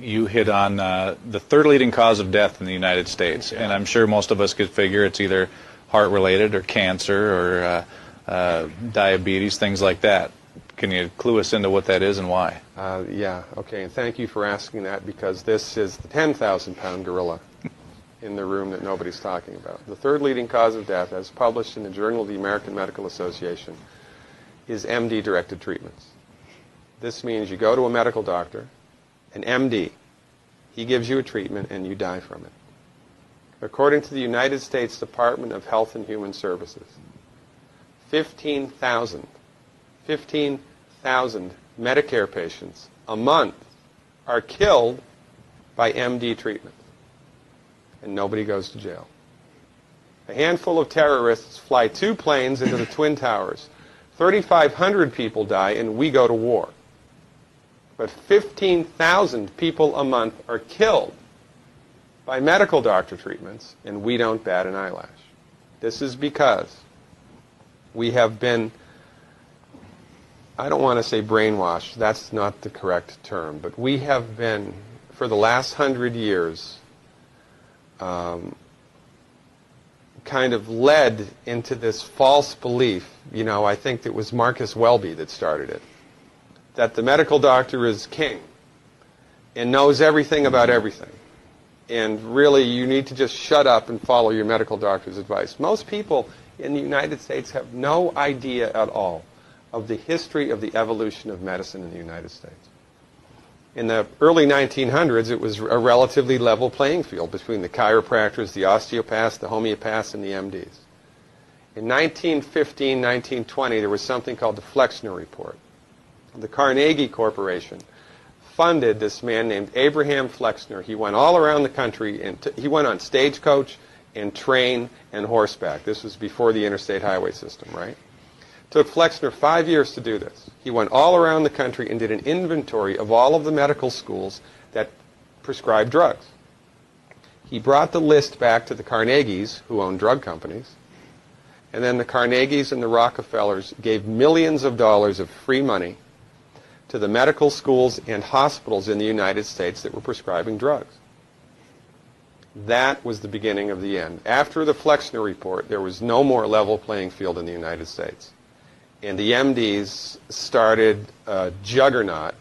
you hit on the third leading cause of death in the United States, and I'm sure most of us could figure it's either heart-related or cancer or diabetes, things like that. Can you clue us into what that is and why? Yeah, okay, and thank you for asking that, because this is the 10,000-pound gorilla in the room that nobody's talking about. The third leading cause of death, as published in the Journal of the American Medical Association, is MD-directed treatments. This means you go to a medical doctor, an MD, he gives you a treatment and you die from it. According to the United States Department of Health and Human Services, 15,000 Medicare patients a month are killed by MD treatment, and nobody goes to jail. A handful of terrorists fly 2 planes into the Twin Towers. 3,500 people die, and we go to war. But 15,000 people a month are killed by medical doctor treatments, and we don't bat an eyelash. This is because we have been, I don't want to say brainwashed, that's not the correct term, but we have been, for the last 100 years, kind of led into this false belief. You know, I think it was Marcus Welby that started it, that the medical doctor is king and knows everything about everything. And really, you need to just shut up and follow your medical doctor's advice. Most people in the United States have no idea at all of the history of the evolution of medicine in the United States. In the early 1900s, it was a relatively level playing field between the chiropractors, the osteopaths, the homeopaths, and the MDs. In 1915, 1920, there was something called the Flexner Report. The Carnegie Corporation funded this man named Abraham Flexner. He went all around the country, and he went on stagecoach and train and horseback. This was before the interstate highway system, right? Took Flexner 5 years to do this. He went all around the country and did an inventory of all of the medical schools that prescribed drugs. He brought the list back to the Carnegies, who own drug companies, and then the Carnegies and the Rockefellers gave millions of dollars of free money to the medical schools and hospitals in the United States that were prescribing drugs. That was the beginning of the end. After the Flexner Report, there was no more level playing field in the United States. And the MDs started a juggernaut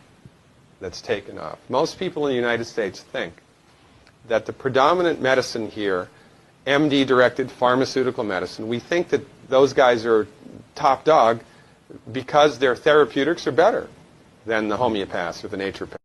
that's taken off. Most people in the United States think that the predominant medicine here, MD-directed pharmaceutical medicine, we think that those guys are top dog because their therapeutics are better than the homeopaths or the naturopaths.